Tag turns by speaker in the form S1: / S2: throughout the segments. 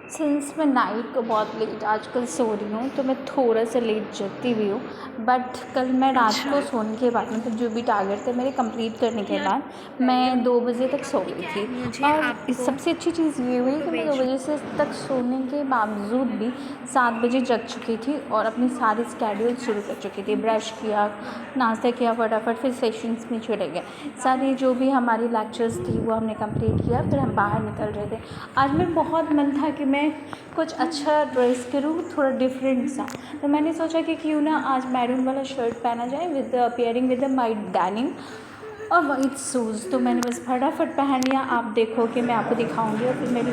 S1: Since मैं night को बहुत लेट आजकल सो रही हूँ, तो मैं थोड़ा सा लेट जगती भी हूँ। बट कल मैं रात
S2: अच्छा।
S1: को सोने के बाद मतलब जो भी टारगेट थे मेरे कंप्लीट करने के
S2: यार,
S1: बाद मैं 2 बजे तक सो गई थी।
S2: मुझे
S1: और इस
S2: आपको
S1: सबसे अच्छी चीज़ ये हुई कि मैं 2
S2: भेज
S1: बजे से तक सोने के बावजूद भी 7 बजे जग चुकी थी और अपनी सारी स्केड्यूल शुरू कर चुकी थी। ब्रश किया, नाश्ता किया फटाफट, फिर सेशंस में चले गए। सारी जो भी हमारी लेक्चर्स थी वो हमने कंप्लीट किया, फिर हम बाहर निकल रहे थे। आज मेरा बहुत मन था कि मैं कुछ अच्छा ड्रेस करूँ, थोड़ा डिफरेंट सा। तो मैंने सोचा कि क्यों ना आज मैरून वाला शर्ट पहना जाए with pairing with my denim और वाइट शूज़। तो मैंने बस फटाफट पहन लिया। आप देखो कि मैं आपको दिखाऊंगी। और फिर मेरी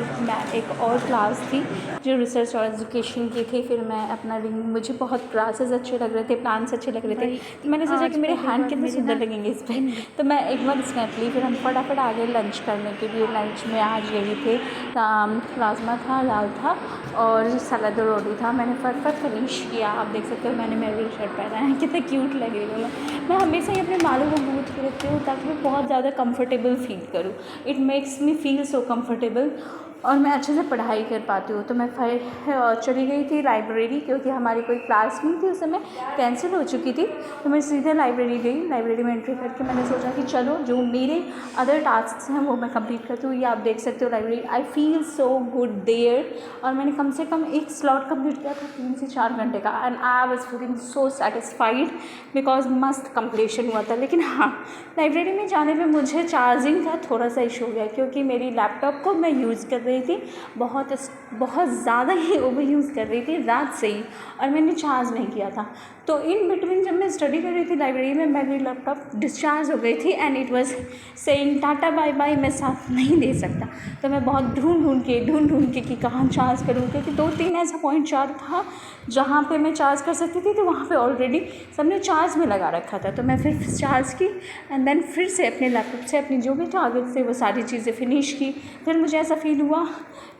S1: एक और क्लास थी जो रिसर्च और एजुकेशन की थी। फिर मैं अपना मुझे बहुत क्लासेस अच्छे लग रहे थे, प्लान्स अच्छे लग रहे थे।
S2: भाई,
S1: तो मैंने सोचा कि
S2: आज
S1: मेरे
S2: पहली
S1: हैंड
S2: बार
S1: कितने
S2: मेरी
S1: सुंदर
S2: ना
S1: लगेंगे इस पर।
S2: इन
S1: तो मैं एक बार स्नैप ली, फिर हम फटाफट आ गए लंच करने के लिए। लंच में आज यही थे, राजमा था, दाल था और सलाद और रोटी था। मैंने फटाफट फिनिश किया। आप देख सकते हो मैंने मैरून शर्ट पहना है, कितना क्यूट लग रही हूँ मैं हमेशा ही अपने बालों को गूंथ के रखती हूँ ताकि मैं बहुत ज़्यादा कंफर्टेबल फील करूँ। It makes me feel so comfortable और मैं अच्छे से पढ़ाई कर पाती हूँ। तो मैं फिर चली गई थी लाइब्रेरी, क्योंकि हमारी कोई क्लास नहीं थी उस समय, कैंसिल हो चुकी थी। तो मैं सीधे लाइब्रेरी गई। लाइब्रेरी में एंट्री करके मैंने सोचा कि चलो जो मेरे अदर टास्क हैं वो मैं कंप्लीट करती हूँ। ये आप देख सकते हो library, I feel so good there. और मैंने कम से कम एक स्लॉट कंप्लीट किया था 3 से 4 घंटे का, and I was feeling so satisfied because मस्त कंप्लीशन हुआ था। लेकिन हाँ, लाइब्रेरी में जाने में मुझे चार्जिंग का थोड़ा सा इशू हो गया, क्योंकि मेरी लैपटॉप को मैं यूज़ कर रही थी, बहुत ज़्यादा ही ओवर यूज़ कर रही थी रात से ही, और मैंने चार्ज नहीं किया था। तो इन बिटवीन जब मैं स्टडी कर रही थी लाइब्रेरी में, मेरी लैपटॉप डिस्चार्ज हो गई थी and it was saying tata bye bye, मैं साथ नहीं दे सकता। तो मैं बहुत ढूंढ ढूंढ के कि कहाँ चार्ज करूँ, क्योंकि 2-3 ऐसा पॉइंट चार्ज था जहाँ पे मैं चार्ज कर सकती थी, तो वहाँ पे ऑलरेडी सबने चार्ज में लगा रखा था। तो मैं फिर चार्ज की एंड देन फिर से अपने लैपटॉप से अपनी जो भी टारगेट थे वो सारी चीज़ें फिनिश की। फिर मुझे ऐसा फील हुआ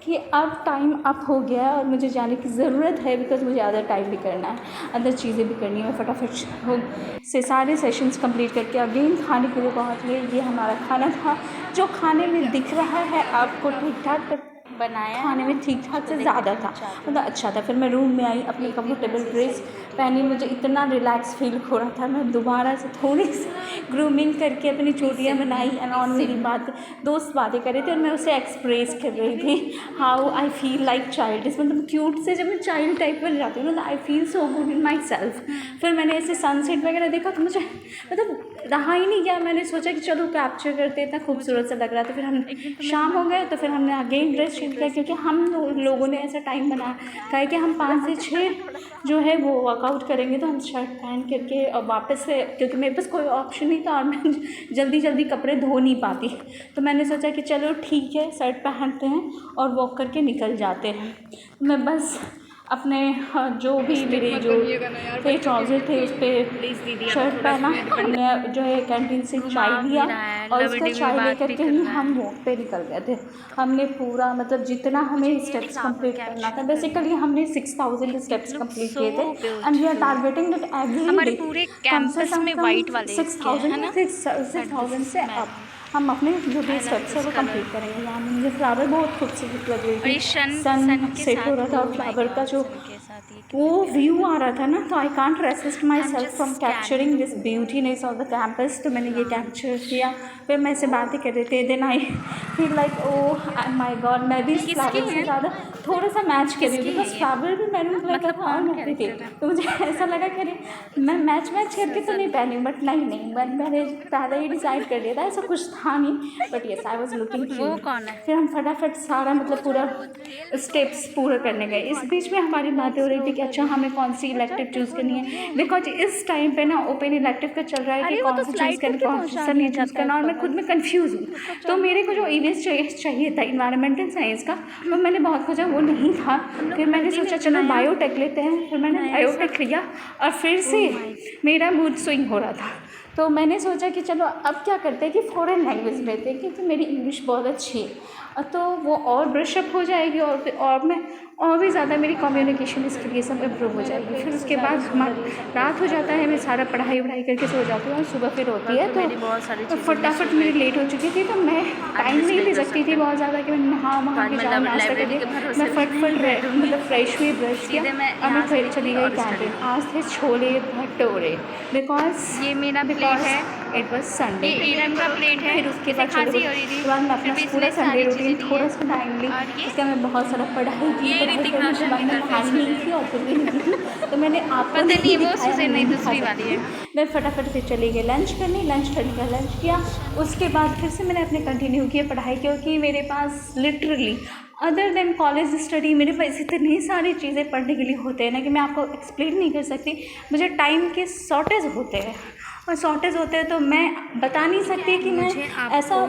S1: कि अब टाइम अप हो गया है और मुझे जाने की ज़रूरत है, बिकॉज मुझे अदर टाइम भी करना है, अदर चीज़ें भी करनी है। मैं फटाफट से सारे सेशंस कंप्लीट करके अगेन खाने के लिए पहुंच गई। ये हमारा खाना था, जो खाने में दिख रहा है आपको ठीक ठाक,
S2: बनाया
S1: खाने में ठीक ठाक से ज़्यादा था, मतलब अच्छा था। फिर मैं रूम में आई, अपनी कंफर्टेबल ड्रेस पहनी, मुझे इतना रिलैक्स फील हो रहा था। मैं दोबारा से थोड़ी सी ग्रूमिंग करके अपनी चोटियाँ बनाई एंड ऑन मेरी दोस्त बातें कर रही थी और मैं उसे एक्सप्रेस कर रही थी how I feel like child. मतलब क्यूट से जब मैं चाइल्ड टाइप बन जाती हूँ ना, आई feel so good in my self. फिर मैंने ऐसे सनसेट वगैरह देखा तो मुझे मतलब रहा ही नहीं गया। मैंने सोचा कि चलो कैप्चर करते, इतना खूबसूरत सा लग रहा था। फिर हम शाम हो गए तो फिर हमने अगेन ड्रेस चेंज किया, क्योंकि हम लोगों ने ऐसा टाइम बनाया कहा कि हम 5 से 6 जो है वो वर्कआउट करेंगे। तो हम शर्ट पहन करके और वापस से, क्योंकि मेरे पास कोई ऑप्शन नहीं था और मैं जल्दी जल्दी कपड़े धो नहीं पाती, तो मैंने सोचा कि चलो ठीक है शर्ट पहनते हैं और वॉक करके निकल जाते हैं। मैं बस अपने जो भी मेरे जो थे ट्राउज़र थे उस
S2: प्लीज दीदी
S1: पर
S2: आप
S1: शर्ट
S2: थोड़ा
S1: पहना,
S2: सा
S1: मैं जो है कैंटीन से चाय
S2: घुमा भी
S1: लिया
S2: रहा है,
S1: और उसका
S2: लवडी में
S1: चाय
S2: बात
S1: लेकर
S2: भी
S1: के
S2: कर
S1: ही
S2: रहा
S1: हम
S2: है।
S1: वॉक पे निकल गए थे। हमने पूरा मतलब जितना
S2: मुझे
S1: हमें
S2: ये
S1: स्टेप्स
S2: फ्लावर
S1: कंप्लीट करना था,
S2: कैप्शन
S1: बेसिकली
S2: करना
S1: हमने 6000
S2: है।
S1: Steps
S2: it looks
S1: complete
S2: so
S1: किए थे and we are
S2: beautiful.
S1: Targeting that every
S2: हमारे
S1: डे
S2: पूरे
S1: कम से
S2: कैंपस में
S1: कम
S2: वाइट वाले इसके हैं,
S1: 6000
S2: है
S1: या
S2: ना?
S1: Six
S2: but this
S1: thousand
S2: is
S1: से अप
S2: मैरून।
S1: हम अपने जो भी
S2: आई लव
S1: स्टेप्स है
S2: दिस
S1: वो
S2: कलर।
S1: कंप्लीट करेंगे। यहाँ मुझे फ्लावर बहुत खूबसूरत लग रही
S2: और ये
S1: थी,
S2: सन सन
S1: सन
S2: के
S1: सेट हो रहा
S2: साथ,
S1: था
S2: ओ
S1: और
S2: माय
S1: फ्लावर का
S2: गॉड,
S1: जो
S2: सन के साथ ये कितने
S1: वो
S2: प्यारे
S1: व्यू
S2: लग
S1: आ
S2: रहे
S1: रहा था ना, तो आई कांट रेसिस्ट माई
S2: हैं। I am
S1: self from
S2: just
S1: capturing
S2: scanning
S1: this beautiness of the campus. तो मैंने ये कैप्चर किया। फिर मैं इससे बातें कर रहे थे, then I feel like oh my god, मैं भी इस
S2: किसकी
S1: फ्लावर से
S2: हैं?
S1: ज़्यादा थोड़ा सा मैच कर रही हूँ,
S2: किसकी हैं
S1: बिकॉज
S2: ये?
S1: फ्लावर भी मैरून कलर का
S2: मतलब
S1: था और
S2: कौन
S1: मैं भी थी।
S2: कैरेक्टर है?
S1: तो मुझे ऐसा लगा कि अरे मैं मैच करके तो नहीं
S2: सजल।
S1: पहनी, बट नहीं मैंने पहले ही डिसाइड कर लिया था, ऐसा कुछ था नहीं, but yes I was looking
S2: वो
S1: क्यूट।
S2: कौन है?
S1: फिर हम फटाफट सारा मतलब पूरा स्टेप्स पूरे करने गए। इस बीच में हमारी बातें हो रही थी कि अच्छा हमें कौन सी इलेक्टिव चूज़ करनी है, बिकॉज इस टाइम पे ना ओपन इलेक्टिव का चल रहा है कि
S2: अरे वो
S1: कौन
S2: तो
S1: सा चूज़
S2: स्लाइड
S1: करना,
S2: करके
S1: कौन
S2: पहुंचा
S1: सा नहीं
S2: दिया
S1: चूज़
S2: जाता है
S1: करना, और मैं खुद
S2: ऊपर।
S1: में कन्फ्यूज़ हूँ।
S2: उसको
S1: तो
S2: चढ़ना
S1: मेरे को जो
S2: चाहिए।
S1: इवेंट चाहिए था इन्वायरमेंटल साइंस का, वो मैंने बहुत खोजा, वो नहीं था।
S2: हम लोग
S1: फिर
S2: हर
S1: मैंने
S2: दिन
S1: सोचा
S2: एक
S1: चलो
S2: नया
S1: बायोटेक लेते हैं, फिर मैंने
S2: नया सा।
S1: बायोटेक लिया और फिर
S2: ओ
S1: से
S2: माय।
S1: मेरा मूड स्विंग हो रहा था। तो मैंने सोचा कि चलो अब क्या करते हैं कि फ़ॉरेन लैंग्वेज लेते हैं, क्योंकि मेरी इंग्लिश बहुत अच्छी है तो वो और ब्रशअप हो जाएगी और मैं और भी ज़्यादा मेरी कम्युनिकेशन इसके लिए सब इम्प्रूव हो जाएगी। फिर उसके बाद रात हो जाता है, मैं सारा पढ़ाई करके सो जाती हूँ और सुबह फिर होती है तो फटाफट मेरी लेट हो चुकी थी, तो मैं टाइम नहीं ले सकती थी बहुत ज़्यादा कि मैं नहा वहाँ के जाऊँ नाश्ता करके। मैं फटफट मतलब फ्रेश हुई, ब्रश किया और मैं फिर चली गई कैंटीन। आज थे छोले भटूरे बिकॉज
S2: ये मेरा प्लेट है,
S1: इट वॉज संडे।
S2: ये ईरम का प्लेट है।
S1: फिर उसके बाद
S2: खांसी हो रही थी,
S1: उसके बाद मैं अपना
S2: फिर
S1: पूरा
S2: इसने
S1: संडे
S2: सारी
S1: रूटीन
S2: चीज़ें दी
S1: थोड़ा
S2: हैं।
S1: सा टाइम ली।
S2: और ये
S1: उसके बाद मैं बहुत सारा पढ़ाई की,
S2: ये ऋतिक रोशन
S1: बाद
S2: की
S1: में
S2: तरफ
S1: नहीं की और फिर भी नहीं की, तो मैंने आपको
S2: पता नहीं वो
S1: दिखाया,
S2: सुसे
S1: मैं
S2: नहीं
S1: दिखा
S2: दूसरी वाली
S1: सकती।
S2: है।
S1: मैं फटाफट से चली गई लंच करने, लंच किया। उसके बाद फिर से मैंने अपने कंटिन्यू किया पढ़ाई, क्योंकि मेरे पास literally other than college study मेरे पास इतनी सारी चीज़ें पढ़ने के लिए होते हैं ना कि मैं आपको एक्सप्लेन नहीं कर सकती। मुझे टाइम के शॉर्टेज होते हैं और शॉर्टेज होते हैं तो मैं बता नहीं सकती कि मैं ऐसा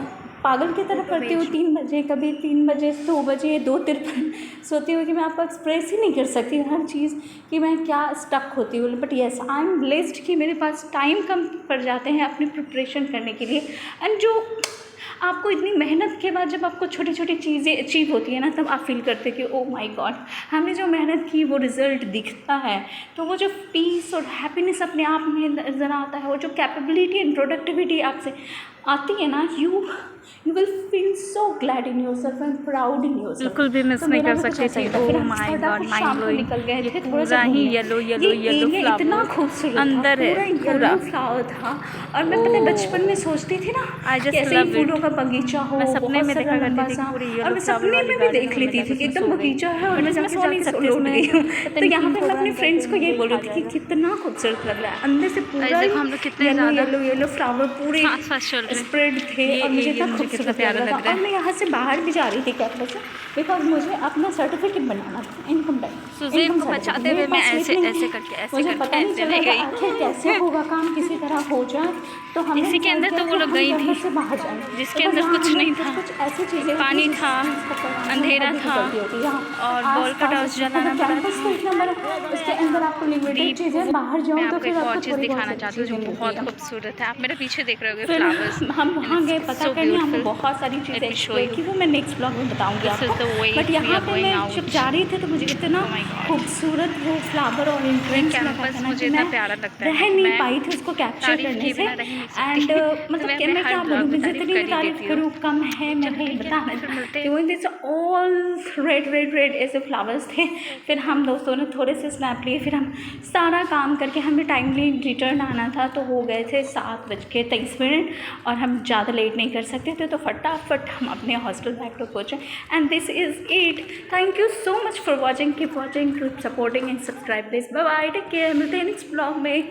S1: पागल की तरह पढ़ती हूँ 3 बजे, कभी 3 बजे, 2 बजे, 2:53 सोती हूँ कि मैं आपको एक्सप्रेस ही नहीं कर सकती हर चीज़ कि मैं क्या स्टक होती हूँ। But yes, I am blessed कि मेरे पास टाइम कम पड़ जाते हैं अपनी प्रिपरेशन करने के लिए। एंड जो आपको इतनी मेहनत के बाद जब आपको छोटी छोटी चीज़ें अचीव होती है ना, तब आप फील करते कि ओ माय गॉड, हमने जो मेहनत की वो रिज़ल्ट दिखता है। तो वो जो पीस और हैप्पीनेस अपने आप में नज़र आता है, वो जो कैपेबिलिटी एंड प्रोडक्टिविटी आपसे आती है ना, you will feel so glad in yourself and proud in yourself.
S2: बिल्कुल भी मिस नहीं कर सकती थी। Oh my God, mind blowing.
S1: निकल गए थे थोड़ा
S2: पूरा
S1: सा
S2: ही
S1: घूमने।
S2: येलो
S1: ये
S2: फ्लावर
S1: इतना खूबसूरत
S2: अंदर है,
S1: पूरा फ्लावर था। और मैं पता है बचपन में सोचती थी ना कि ऐसे ही फूलों का बगीचा हो,
S2: मैं सपने में देखा
S1: लंबा
S2: करती थी
S1: सा,
S2: पूरी
S1: और
S2: येलो
S1: मैं
S2: फ्लावर
S1: सपने
S2: वाली
S1: में भी
S2: गार्डन
S1: देख
S2: में
S1: लेती थी कि
S2: मैं
S1: एकदम
S2: सो गई।
S1: बगीचा है और मैं
S2: इसमें
S1: जाके
S2: सो नहीं सकती,
S1: लौट गई हूँ।
S2: पता
S1: तो
S2: नहीं
S1: यहाँ
S2: किन
S1: पे मैं अपने
S2: प्रोग्राम
S1: फ्रेंड्स को
S2: करते
S1: ये
S2: हैं,
S1: बोल रही
S2: देखा
S1: थी कि
S2: जाएगा।
S1: कितना खूबसूरत लग रहा है अंदर से पूरा
S2: देखो हम लोग कितने
S1: येलो
S2: ज़्यादा
S1: येलो फ्लावर पूरे
S2: फास्ट चल रहे।
S1: स्प्रेड थे
S2: ये
S1: और मुझे
S2: एरिया
S1: इतना
S2: मुझे कितना
S1: खूबसूरत
S2: प्यारा
S1: लग रहा
S2: लग
S1: था।
S2: रहा
S1: और मैं यहाँ से बाहर भी जा रही थी कैंपस से, बिकॉज मुझे अपना सर्टिफिकेट बनाना था, इनकम टैक्स।
S2: सुज़ैन को बचाते हुए मैं ऐसे करके
S1: मुझे पता नहीं चल
S2: ले
S1: रहा
S2: गई।
S1: था आखिर कैसे होगा काम, किसी तरह हो जाए। तो हमने
S2: इसी के अंदर तो वो लोग गई थी
S1: से बाहर जाए,
S2: जिसके अंदर कुछ नहीं था,
S1: कुछ ऐसी चीज़ें
S2: पानी था, अंधेरा था और बॉल का टॉस जलाना पड़ा
S1: कैंपस तो
S2: था।
S1: इतना बड़ा, उसके अंदर आपको लिमिटेड चीज़ें, बाहर जाओ
S2: मैं
S1: तो
S2: आपको
S1: फिर
S2: एक
S1: आपको
S2: और चीज़
S1: थोड़ी
S2: दिखाना
S1: बहुत
S2: चाहती हूँ जो
S1: चीज़ें
S2: बहुत
S1: मिलती हैं।
S2: खूबसूरत है। आप मेरे पीछे देख रहे होगे
S1: फिर
S2: फ्लावर्स।
S1: हम वहाँ गए, पता
S2: so
S1: करने हमने
S2: beautiful.
S1: बहुत सारी चीज़ें
S2: Let me show
S1: explore
S2: you.
S1: की, वो मैं नेक्स्ट ब्लॉग में बताऊँगी
S2: This is
S1: आपको।
S2: the way
S1: बट
S2: we
S1: यहाँ
S2: are
S1: पे
S2: going
S1: मैं
S2: out.
S1: जब जा रही थी तो मुझे इतना
S2: Oh my God.
S1: खूबसूरत वो फ्लावर और एंट्रेंस लगा
S2: कैंपस
S1: था ना
S2: मुझे
S1: कि
S2: इतना
S1: मैं
S2: प्यारा लगता है,
S1: रह नहीं
S2: मैं
S1: पाई थी उसको कैप्चर
S2: तारीफ
S1: करने
S2: किए
S1: से।
S2: बिना रह नहीं सकती।
S1: एंड
S2: तो
S1: मतलब
S2: मैं
S1: कि
S2: अपने
S1: मैं
S2: हर
S1: क्या
S2: ब्लॉग
S1: बोलूँ,
S2: में
S1: मैं
S2: तारीफ
S1: जितनी
S2: कर
S1: भी
S2: ही
S1: तारीफ
S2: देती हूँ।
S1: करूँ कम है, मैं
S2: चलो
S1: नहीं
S2: ठीक है,
S1: बताना।
S2: फिर मिलते
S1: तो
S2: हैं।
S1: दिस ऑल रेड ऐसे फ्लावर्स थे। फिर हम दोस्तों ने थोड़े से स्नैप लिए, फिर हम सारा काम करके हमें टाइमली रिटर्न आना था, तो हो गए थे 7:23 और हम ज़्यादा लेट नहीं कर सकते थे, तो फटाफट हम अपने हॉस्टल बैक टू पहुँचे। And this is it. Thank you so much for watching, keep watching, keep supporting and subscribe please. Bye bye, take care, मिलते हैं नेक्स्ट ब्लॉग में।